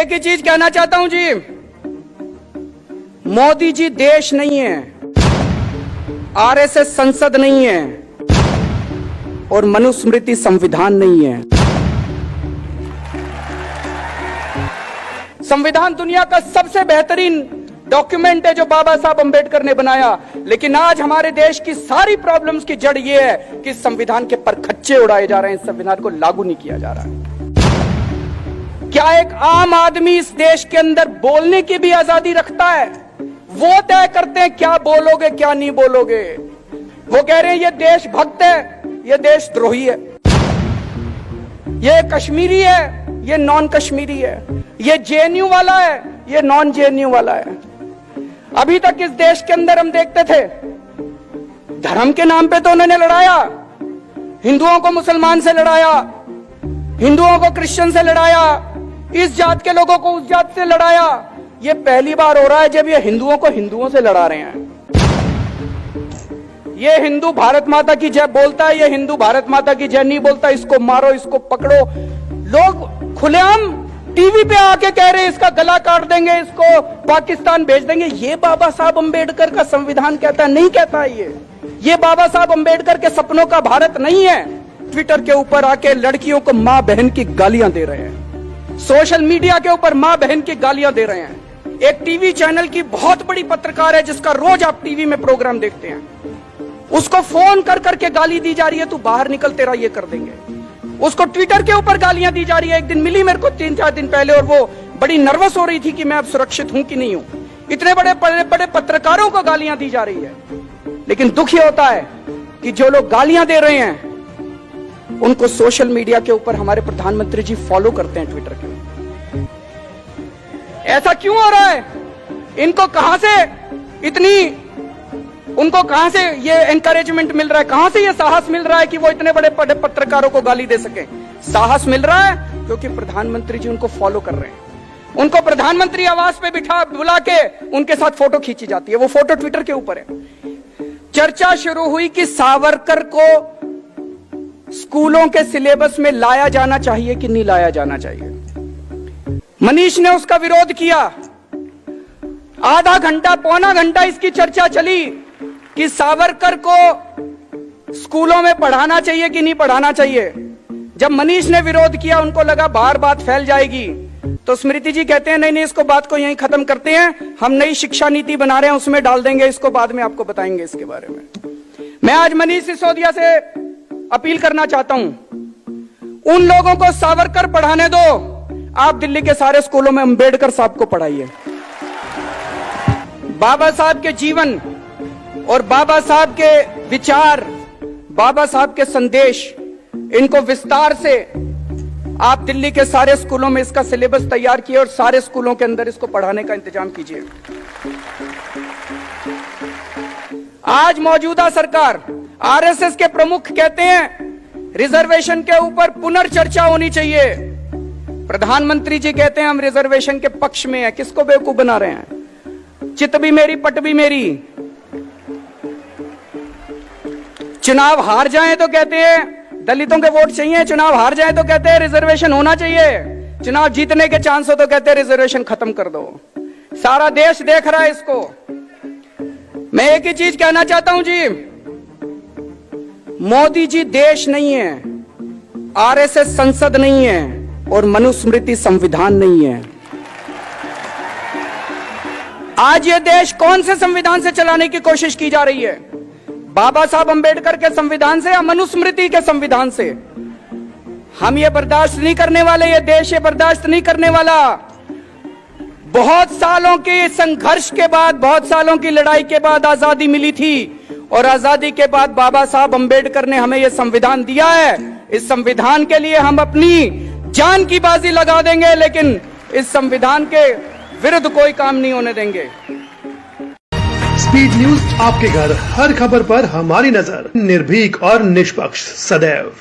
एक ही चीज कहना चाहता हूं जी, मोदी जी देश नहीं है, आरएसएस संसद नहीं है और मनुस्मृति संविधान नहीं है। संविधान दुनिया का सबसे बेहतरीन डॉक्यूमेंट है जो बाबा साहब अंबेडकर ने बनाया, लेकिन आज हमारे देश की सारी प्रॉब्लम्स की जड़ यह है कि संविधान के परखच्चे उड़ाए जा रहे हैं, संविधान को लागू नहीं किया जा रहा है। क्या एक आम आदमी इस देश के अंदर बोलने की भी आजादी रखता है? वो तय करते हैं क्या बोलोगे क्या नहीं बोलोगे। वो कह रहे हैं ये देशभक्त है, ये देशद्रोही है, ये कश्मीरी है, ये नॉन कश्मीरी है, ये जेएनयू वाला है, ये नॉन जेएनयू वाला है। अभी तक इस देश के अंदर हम देखते थे धर्म के नाम पे तो उन्होंने लड़ाया, हिंदुओं को मुसलमान से लड़ाया, हिंदुओं को क्रिश्चियन से लड़ाया, इस जात के लोगों को उस जात से लड़ाया। ये पहली बार हो रहा है जब ये हिंदुओं को हिंदुओं से लड़ा रहे हैं। ये हिंदू भारत माता की जय बोलता है, ये हिंदू भारत माता की जय नहीं बोलता, इसको मारो, इसको पकड़ो। लोग खुलेआम टीवी पे आके कह रहे हैं इसका गला काट देंगे, इसको पाकिस्तान भेज देंगे। ये बाबा साहब अंबेडकर का संविधान कहता है? नहीं कहता है। ये बाबा साहब अंबेडकर के सपनों का भारत नहीं है। ट्विटर के ऊपर आके लड़कियों को मां बहन की गालियां दे रहे हैं, सोशल मीडिया के ऊपर मां बहन की गालियां दे रहे हैं। एक टीवी चैनल की बहुत बड़ी पत्रकार है जिसका रोज आप टीवी में प्रोग्राम देखते हैं, उसको फोन कर करके गाली दी जा रही है, तू बाहर निकल तेरा ये कर देंगे। उसको ट्विटर के ऊपर गालियां दी जा रही है। एक दिन मिली मेरे को 3-4 दिन पहले और वो बड़ी नर्वस हो रही थी कि मैं अब सुरक्षित हूं कि नहीं हूं। इतने बड़े बड़े पत्रकारों को गालियां दी जा रही है। लेकिन दुख ये होता है कि जो लोग गालियां दे रहे हैं उनको सोशल मीडिया के ऊपर हमारे प्रधानमंत्री जी फॉलो करते हैं, ट्विटर के ऊपर। ऐसा क्यों हो रहा है? इनको कहां से उनको कहां से ये एनकरेजमेंट मिल रहा है, कहां से ये साहस मिल रहा है कि वो इतने बड़े पत्रकारों को गाली दे सके? साहस मिल रहा है क्योंकि प्रधानमंत्री जी उनको फॉलो कर रहे हैं। उनको प्रधानमंत्री आवास पे बुला के उनके साथ फोटो खींची जाती है, वो फोटो ट्विटर के ऊपर है। चर्चा शुरू हुई कि सावरकर को स्कूलों के सिलेबस में लाया जाना चाहिए कि नहीं लाया जाना चाहिए। मनीष ने उसका विरोध किया। आधा घंटा पौना घंटा इसकी चर्चा चली कि सावरकर को स्कूलों में पढ़ाना चाहिए कि नहीं पढ़ाना चाहिए। जब मनीष ने विरोध किया, उनको लगा बाहर बात फैल जाएगी, तो स्मृति जी कहते हैं नहीं, इसको बात को यहीं खत्म करते हैं, हम नई शिक्षा नीति बना रहे हैं, उसमें डाल देंगे, इसको बाद में आपको बताएंगे इसके बारे में। मैं आज मनीष सिसोदिया से अपील करना चाहता हूं, उन लोगों को सावरकर पढ़ाने दो, आप दिल्ली के सारे स्कूलों में अंबेडकर साहब को पढ़ाइए। बाबा साहब के जीवन और बाबा साहब के विचार, बाबा साहब के संदेश, इनको विस्तार से आप दिल्ली के सारे स्कूलों में इसका सिलेबस तैयार किए और सारे स्कूलों के अंदर इसको पढ़ाने का इंतजाम कीजिए। आज मौजूदा सरकार, आरएसएस के प्रमुख कहते हैं रिजर्वेशन के ऊपर पुनर्चर्चा होनी चाहिए। प्रधानमंत्री जी कहते हैं हम रिजर्वेशन के पक्ष में हैं। किसको बेवकूफ बना रहे हैं? चित भी मेरी पट भी मेरी। चुनाव हार जाएं तो कहते हैं दलितों के वोट चाहिए, चुनाव हार जाएं तो कहते हैं रिजर्वेशन होना चाहिए, चुनाव जीतने के चांस हो तो कहते हैं रिजर्वेशन खत्म कर दो। सारा देश देख रहा है इसको। मैं एक ही चीज कहना चाहता हूं जी, मोदी जी देश नहीं है, आरएसएस संसद नहीं है और मनुस्मृति संविधान नहीं है। आज ये देश कौन से संविधान से चलाने की कोशिश की जा रही है? बाबा साहब अंबेडकर के संविधान से या मनुस्मृति के संविधान से? हम ये बर्दाश्त नहीं करने वाले, ये देश ये बर्दाश्त नहीं करने वाला। बहुत सालों के संघर्ष के बाद, बहुत सालों की लड़ाई के बाद आजादी मिली थी और आजादी के बाद बाबा साहब अंबेडकर ने हमें यह संविधान दिया है। इस संविधान के लिए हम अपनी जान की बाजी लगा देंगे, लेकिन इस संविधान के विरुद्ध कोई काम नहीं होने देंगे। स्पीड न्यूज आपके घर, हर खबर पर हमारी नजर, निर्भीक और निष्पक्ष सदैव।